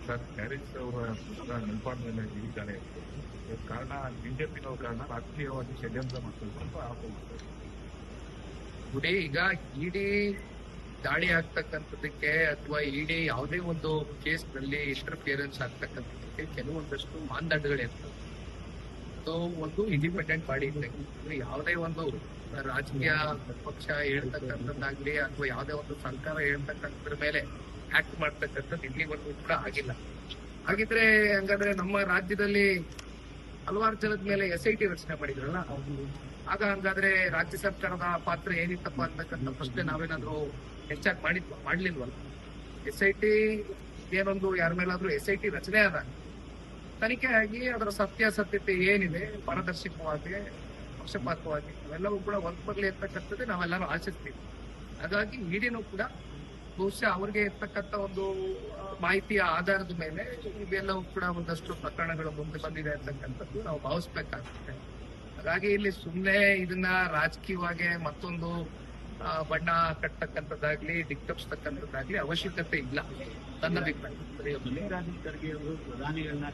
Sir Harris ಅವರ ನೆನಪಾದ ಮೇಲೆ ಇದ್ದಾರೆ. ಕಾರಣ ಬಿಜೆಪಿನವ್ರ ಕಾರಣ ರಾಜಕೀಯವಾಗಿ ಷಡ್ಯಂತ್ರ ಮಾಡ್ತಾರೆ ಅಂತ ಆರೋಪ ಮಾಡ್ತಾರೆ. ನೋಡಿ, ಈಗ ಇಡಿ ದಾಳಿ ಆಗ್ತಕ್ಕಂಥದಕ್ಕೆ ಅಥವಾ ಇಡಿ ಯಾವುದೇ ಒಂದು ಕೇಸ್ ನಲ್ಲಿ ಇಂಟರ್ಫಿಯರೆನ್ಸ್ ಆಗ್ತಕ್ಕಂಥದಕ್ಕೆ ಕೆಲವೊಂದಷ್ಟು ಮಾನದಂಡಗಳಿರ್ತವೆ. ಸೊ ಒಂದು ಇಂಡಿಪೆಂಡೆಂಟ್ ಬಾಡಿ ಇದ್ದಂಗೆ ಯಾವುದೇ ಒಂದು ರಾಜಕೀಯ ಪಕ್ಷ ಹೇಳ್ತಕ್ಕಂಥದ್ದಾಗ್ಲಿ ಅಥವಾ ಯಾವುದೇ ಒಂದು ಸರ್ಕಾರ ಹೇಳ್ತಕ್ಕಂಥದ್ರ ಮೇಲೆ ಆಕ್ಟ್ ಮಾಡ್ತಕ್ಕಂಥದ್ದು ಇಲ್ಲಿವರೆಗೂ ಕೂಡ ಆಗಿಲ್ಲ. ಹಾಗಿದ್ರೆ ಹಂಗಾದ್ರೆ ನಮ್ಮ ರಾಜ್ಯದಲ್ಲಿ ಹಲವಾರು ಜನದ ಮೇಲೆ SIT ರಚನೆ ಮಾಡಿದ್ರಲ್ಲ, ಆಗ ಹಂಗಾದ್ರೆ ರಾಜ್ಯ ಸರ್ಕಾರದ ಪಾತ್ರ ಏನಿತ್ತಪ್ಪ ಅಂತಕ್ಕಂಥ ಪ್ರಶ್ನೆ ನಾವೇನಾದ್ರೂ ಹೆಚ್ಚಾಗಿ ಮಾಡ್ಲಿಲ್ವಲ್ಲ. SIT ಏನೊಂದು ಯಾರ ಮೇಲಾದ್ರೂ SIT ರಚನೆ ಆದಾಗ ತನಿಖೆ ಆಗಿ ಅದರ ಸತ್ಯಾಸತ್ಯತೆ ಏನಿದೆ ಪಾರದರ್ಶಕವಾಗಿ ಪಕ್ಷಪಾತವಾಗಿ ಅವೆಲ್ಲವೂ ಕೂಡ ಹೊರಬರ್ಲಿ ಇರ್ತಕ್ಕಂಥದ್ದು ನಾವೆಲ್ಲರೂ ಆಶಿಸ್ತೀವಿ. ಹಾಗಾಗಿ ಇಡಿನೂ ಕೂಡ ಬಹುಶಃ ಅವ್ರಿಗೆ ಇರ್ತಕ್ಕಂಥ ಒಂದು ಮಾಹಿತಿಯ ಆಧಾರದ ಮೇಲೆ ಇವೆಲ್ಲವೂ ಕೂಡ ಒಂದಷ್ಟು ಪ್ರಕರಣಗಳು ಮುಂದೆ ಬಂದಿದೆ ಅಂತಕ್ಕಂಥದ್ದು ನಾವು ಭಾವಿಸ್ಬೇಕಾಗುತ್ತೆ. ಹಾಗಾಗಿ ಇಲ್ಲಿ ಸುಮ್ಮನೆ ಇದನ್ನ ರಾಜಕೀಯವಾಗಿ ಮತ್ತೊಂದು ಬಣ್ಣ ಕಟ್ಟತಕ್ಕಂಥದ್ದಾಗ್ಲಿ ದಿಕ್ತಪ್ಸ್ತಕ್ಕಂಥದ್ದಾಗ್ಲಿ ಅವಶ್ಯಕತೆ ಇಲ್ಲ ನನ್ನ ಅಭಿಪ್ರಾಯ. ಮಲ್ಲಿಕಾರ್ಜುನ ಖರ್ಗೆ ಅವರು ಪ್ರಧಾನಿಗಳನ್ನ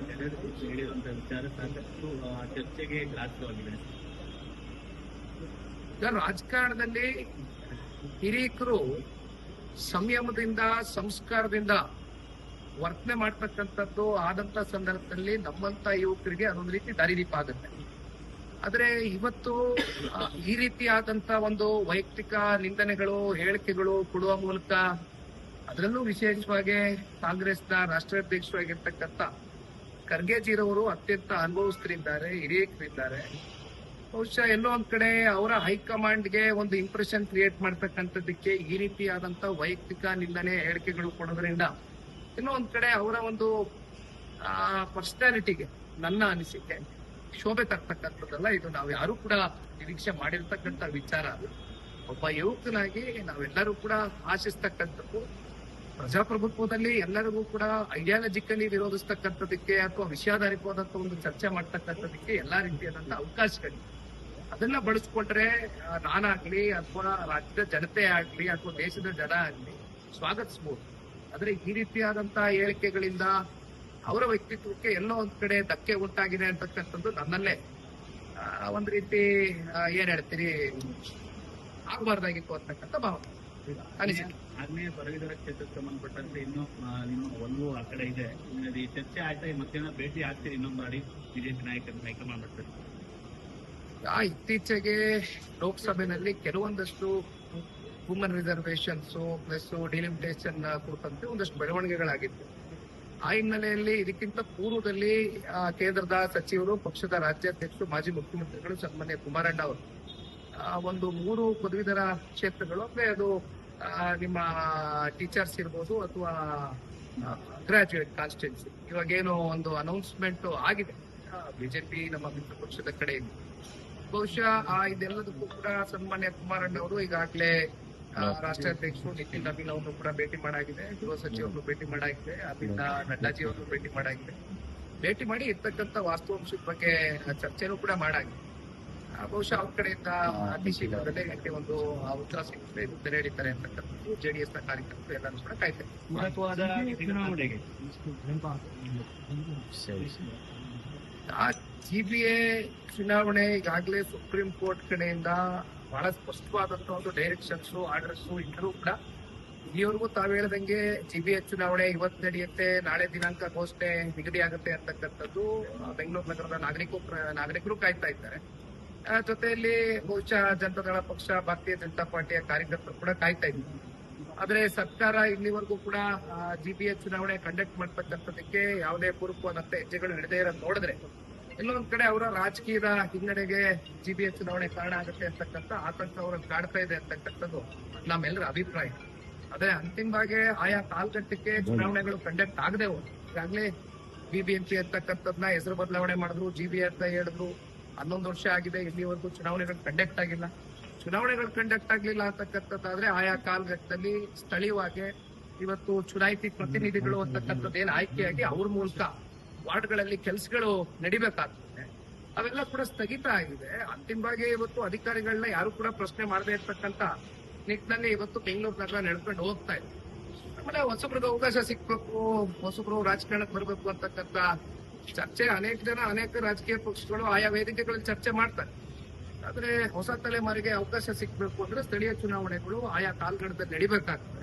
ಹೇಳಿರುವಂತ ವಿಚಾರ ಸಾಕಷ್ಟು ಚರ್ಚೆಗೆ ಗ್ರಾಸವಾಗಿದೆ. ಈಗ ರಾಜಕಾರಣದಲ್ಲಿ ಹಿರಿಯಕರು ಸಂಯಮದಿಂದ ಸಂಸ್ಕಾರದಿಂದ ವರ್ತನೆ ಮಾಡ್ತಕ್ಕಂಥದ್ದು ಆದಂತ ಸಂದರ್ಭದಲ್ಲಿ ನಮ್ಮಂತ ಯುವಕರಿಗೆ ಅದೊಂದು ರೀತಿ ದಾರಿದೀಪ ಆಗುತ್ತೆ. ಆದ್ರೆ ಇವತ್ತು ಈ ರೀತಿಯಾದಂತ ಒಂದು ವೈಯಕ್ತಿಕ ನಿಂದನೆಗಳು ಹೇಳಿಕೆಗಳು ಕೊಡುವ ಮೂಲಕ ಅದರಲ್ಲೂ ವಿಶೇಷವಾಗಿ ಕಾಂಗ್ರೆಸ್ನ ರಾಷ್ಟ್ರಾಧ್ಯಕ್ಷರಾಗಿರ್ತಕ್ಕಂಥ ಖರ್ಗೆಜಿರವರು ಅತ್ಯಂತ ಅನುಭವಸ್ಥರಿದ್ದಾರೆ, ಹಿರಿಯಕರಿದ್ದಾರೆ. ಬಹುಶಃ ಎಲ್ಲೋ ಒಂದ್ ಕಡೆ ಅವರ ಹೈಕಮಾಂಡ್ಗೆ ಒಂದು ಇಂಪ್ರೆಷನ್ ಕ್ರಿಯೇಟ್ ಮಾಡ್ತಕ್ಕಂಥದ್ದಕ್ಕೆ ಈ ರೀತಿಯಾದಂತ ವೈಯಕ್ತಿಕ ನಿಂದನೆ ಹೇಳಿಕೆಗಳು ಕೊಡೋದ್ರಿಂದ ಇನ್ನೂ ಒಂದ್ ಕಡೆ ಅವರ ಒಂದು ಪರ್ಸನಾಲಿಟಿಗೆ ನನ್ನ ಅನಿಸಿಕೆ ಶೋಭೆ ತರ್ತಕ್ಕಂಥದ್ದಲ್ಲ. ಇದು ನಾವು ಯಾರು ಕೂಡ ನಿರೀಕ್ಷೆ ಮಾಡಿರ್ತಕ್ಕಂಥ ವಿಚಾರ. ಒಬ್ಬ ಯುವಕನಾಗಿ ನಾವೆಲ್ಲರೂ ಕೂಡ ಆಶಿಸ್ತಕ್ಕಂಥದ್ದು ಪ್ರಜಾಪ್ರಭುತ್ವದಲ್ಲಿ ಎಲ್ಲರಿಗೂ ಕೂಡ ಐಡಿಯಾಲಜಿಕಲಿ ವಿರೋಧಿಸ್ತಕ್ಕಂಥದಕ್ಕೆ ಅಥವಾ ವಿಷಯಾಧಾರಿತವಾದಂತ ಒಂದು ಚರ್ಚೆ ಮಾಡ್ತಕ್ಕಂಥದಕ್ಕೆ ಎಲ್ಲಾ ರೀತಿಯಾದಂತ ಅವಕಾಶಗಳಿವೆ. ಅದನ್ನ ಬಳಸ್ಕೊಂಡ್ರೆ ನಾನಾಗ್ಲಿ ಅಥವಾ ರಾಜ್ಯದ ಜನತೆ ಆಗ್ಲಿ ಅಥವಾ ದೇಶದ ಜನ ಆಗ್ಲಿ ಸ್ವಾಗತಿಸಬಹುದು. ಆದ್ರೆ ಈ ರೀತಿಯಾದಂತ ಹೇಳಿಕೆಗಳಿಂದ ಅವರ ವ್ಯಕ್ತಿತ್ವಕ್ಕೆ ಎಲ್ಲೋ ಒಂದ್ ಕಡೆ ಧಕ್ಕೆ ಉಂಟಾಗಿದೆ ಅಂತಕ್ಕಂಥದ್ದು ನನ್ನಲ್ಲೇ ಒಂದ್ ರೀತಿ ಏನ್ ಹೇಳ್ತೀರಿ ಆಗಬಾರ್ದಾಗಿತ್ತು ಅಂತಕ್ಕಂಥ ಭಾವನೆ ಅನಿಸಿಕೆ. ಆಗ್ನೇಯ ಪದವೀಧರ ಕ್ಷೇತ್ರಕ್ಕೆ ಸಂಬಂಧಪಟ್ಟಂತೆ ಇನ್ನೂ ನಿಮ್ಮ ಒಲವು ಆ ಕಡೆ ಇದೆ. ಈ ಚರ್ಚೆ ಆಯ್ತಾ ಮತ್ತೇನೋ ಭೇಟಿ ಆಗ್ತೀರಿ ಇನ್ನೊಂದು ಬಾರಿ ಬಿಜೆಪಿ ನಾಯಕರು ಹೈಕಮಾಂಡ್ ಮಾಡ್ತಾರೆ? ಇತ್ತೀಚೆಗೆ ಲೋಕಸಭೆಯಲ್ಲಿ ಕೆಲವೊಂದಷ್ಟು ವುಮನ್ ರಿಸರ್ವೇಶನ್ಸ್ ಪ್ಲಸ್ ಡಿಲಿಮಿಟೇಷನ್ ಕುರಿತಂತೆ ಒಂದಷ್ಟು ಬೆಳವಣಿಗೆಗಳಾಗಿತ್ತು. ಆ ಹಿನ್ನೆಲೆಯಲ್ಲಿ ಇದಕ್ಕಿಂತ ಪೂರ್ವದಲ್ಲಿ ಕೇಂದ್ರದ ಸಚಿವರು, ಪಕ್ಷದ ರಾಜ್ಯಾಧ್ಯಕ್ಷರು, ಮಾಜಿ ಮುಖ್ಯಮಂತ್ರಿಗಳು ಸನ್ಮಾನ್ಯ ಕುಮಾರಣ್ಣ ಅವರು ಒಂದು 3 ಪದವೀಧರ ಕ್ಷೇತ್ರಗಳು ಅಂದ್ರೆ ಅದು ನಿಮ್ಮ ಟೀಚರ್ಸ್ ಇರ್ಬೋದು ಅಥವಾ ಗ್ರಾಜುಯೇಟ್ ಕಾನ್ಸ್ಟಿಟ್ಯೂನ್ಸಿ ಇವಾಗೇನೋ ಒಂದು ಅನೌನ್ಸ್ಮೆಂಟ್ ಆಗಿದೆ ಬಿಜೆಪಿ ನಮ್ಮ ಮಿತ್ರ ಪಕ್ಷದ ಕಡೆಯಿಂದ. ಬಹುಶಃ ಇದೆಲ್ಲದಕ್ಕೂ ಕೂಡ ಸನ್ಮಾನ್ಯ ಕುಮಾರಣ್ಣ ಅವರು ಈಗಾಗಲೇ ರಾಷ್ಟ್ರಾಧ್ಯಕ್ಷರು ನಿತಿನ್ ನವೀನ್ ಅವರನ್ನು ಕೂಡ ಭೇಟಿ ಮಾಡಾಗಿದೆ, ಗೃಹ ಸಚಿವರನ್ನು ಭೇಟಿ ಮಾಡಾಗಿದೆ, ಅಲ್ಲಿಂದ ನಡ್ಡಾಜಿ ಅವರನ್ನು ಭೇಟಿ ಮಾಡಾಗಿದೆ. ಭೇಟಿ ಮಾಡಿ ಇರ್ತಕ್ಕಂಥ ವಾಸ್ತವಾಂಶದ ಬಗ್ಗೆ ಚರ್ಚೆನೂ ಕೂಡ ಮಾಡಾಗಿದೆ. ಬಹುಶಃ ಅವ್ರ ಕಡೆಯಿಂದ ಅತಿ ಶೀಘ್ರದಲ್ಲೇ ಇದಕ್ಕೆ ಒಂದು ಉತ್ತರ ಸಿಗುತ್ತೆ, ಉತ್ತರ ಹೇಳಿದ್ದಾರೆ ಅಂತಕ್ಕಂಥದ್ದು JDS ನ ಕಾರ್ಯಕರ್ತರು ಎಲ್ಲರೂ ಕೂಡ ಕಾಯ್ತಾರೆ. CBA ಚುನಾವಣೆ ಈಗಾಗಲೇ ಸುಪ್ರೀಂ ಕೋರ್ಟ್ ಕಡೆಯಿಂದ ಬಹಳ ಸ್ಪಷ್ಟವಾದಂತಹ ಒಂದು ಡೈರೆಕ್ಷನ್ಸ್ ಆರ್ಡರ್ಸ್ ಇದ್ರೂ ಕೂಡ ಇಲ್ಲಿವರೆಗೂ ತಾವು ಹೇಳ್ದಂಗೆ CBA ಚುನಾವಣೆ ಇವತ್ತು ನಡೆಯುತ್ತೆ, ನಾಳೆ ದಿನಾಂಕ ಘೋಷಣೆ ನಿಗದಿ ಆಗುತ್ತೆ ಅಂತಕ್ಕಂಥದ್ದು ಬೆಂಗಳೂರು ನಗರದ ನಾಗರಿಕರು ಕಾಯ್ತಾ ಇದ್ದಾರೆ. ಜೊತೆಯಲ್ಲಿ ಬಹುಶಃ ಜನತಾದಳ ಪಕ್ಷ, ಭಾರತೀಯ ಜನತಾ ಪಾರ್ಟಿಯ ಕಾರ್ಯಕರ್ತರು ಕೂಡ ಕಾಯ್ತಾ ಇದ್ದಾರೆ. ಆದ್ರೆ ಸರ್ಕಾರ ಇಲ್ಲಿವರೆಗೂ ಕೂಡ CBA ಚುನಾವಣೆ ಕಂಡಕ್ಟ್ ಮಾಡ್ತಕ್ಕಂಥದಕ್ಕೆ ಯಾವುದೇ ಪೂರ್ವಕವಾದಂತ ಹೆಜ್ಜೆಗಳು ಹಿಡಿದೇ ಇರೋದು ನೋಡಿದ್ರೆ ಎಲ್ಲೊಂದ್ ಕಡೆ ಅವರ ರಾಜಕೀಯದ ಹಿನ್ನಡೆಗೆ CBA ಚುನಾವಣೆ ಕಾರಣ ಆಗುತ್ತೆ ಅಂತಕ್ಕಂಥ ಆತಂಕ ಅವರನ್ನು ಕಾಡ್ತಾ ಇದೆ ಅಂತಕ್ಕಂಥದ್ದು ನಮ್ಮೆಲ್ಲರ ಅಭಿಪ್ರಾಯ. ಆದ್ರೆ ಅಂತಿಮವಾಗಿ ಆಯಾ ಕಾಲಘಟ್ಟಕ್ಕೆ ಚುನಾವಣೆಗಳು ಕಂಡಕ್ಟ್ ಆಗದೆ ಹೋದ್ರು. ಈಗಾಗಲೇ BBMP ಅಂತಕ್ಕಂಥದ್ನ ಹೆಸರು ಬದಲಾವಣೆ ಮಾಡಿದ್ರು, GBA ಅಂತ ಹೇಳಿದ್ರು. 11 ವರ್ಷ ಆಗಿದೆ, ಇಲ್ಲಿವರೆಗೂ ಚುನಾವಣೆಗಳು ಕಂಡಕ್ಟ್ ಆಗಿಲ್ಲ. ಚುನಾವಣೆಗಳು ಕಂಡಕ್ಟ್ ಆಗ್ಲಿಲ್ಲ ಅಂತಕ್ಕಂಥದ್ದಾದ್ರೆ ಆಯಾ ಕಾಲಘಟ್ಟದಲ್ಲಿ ಸ್ಥಳೀಯವಾಗಿ ಇವತ್ತು ಚುನಾಯಿತಿ ಪ್ರತಿನಿಧಿಗಳು ಅಂತಕ್ಕಂಥದ್ದೇನು ಆಯ್ಕೆಯಾಗಿ ಅವ್ರ ಮೂಲಕ ವಾರ್ಡ್ಗಳಲ್ಲಿ ಕೆಲಸಗಳು ನಡಿಬೇಕಾಗ್ತದೆ, ಅವೆಲ್ಲ ಕೂಡ ಸ್ಥಗಿತ ಆಗಿದೆ. ಅಂತಿಮವಾಗಿ ಇವತ್ತು ಅಧಿಕಾರಿಗಳನ್ನ ಯಾರು ಕೂಡ ಪ್ರಶ್ನೆ ಮಾಡದೇ ಇರ್ತಕ್ಕಂಥ ನಿಟ್ಟಿನಲ್ಲಿ ಇವತ್ತು ಬೆಂಗಳೂರು ನಗರ ನಡ್ಕೊಂಡು ಹೋಗ್ತಾ ಇದೆ. ಆಮೇಲೆ ಹೊಸಬ್ರಿಗೆ ಅವಕಾಶ ಸಿಕ್ಬೇಕು, ಹೊಸಬ್ರು ರಾಜಕಾರಣಕ್ಕೆ ಬರ್ಬೇಕು ಅಂತಕ್ಕಂಥ ಚರ್ಚೆ ಅನೇಕ ರಾಜಕೀಯ ಪಕ್ಷಗಳು ಆಯಾ ವೇದಿಕೆಗಳಲ್ಲಿ ಚರ್ಚೆ ಮಾಡ್ತಾರೆ. ಆದ್ರೆ ಹೊಸ ತಲೆಮಾರಿಗೆ ಅವಕಾಶ ಸಿಕ್ಬೇಕು ಅಂದ್ರೆ ಸ್ಥಳೀಯ ಚುನಾವಣೆಗಳು ಆಯಾ ಕಾಲಘಟ್ಟದಲ್ಲಿ ನಡಿಬೇಕಾಗ್ತದೆ.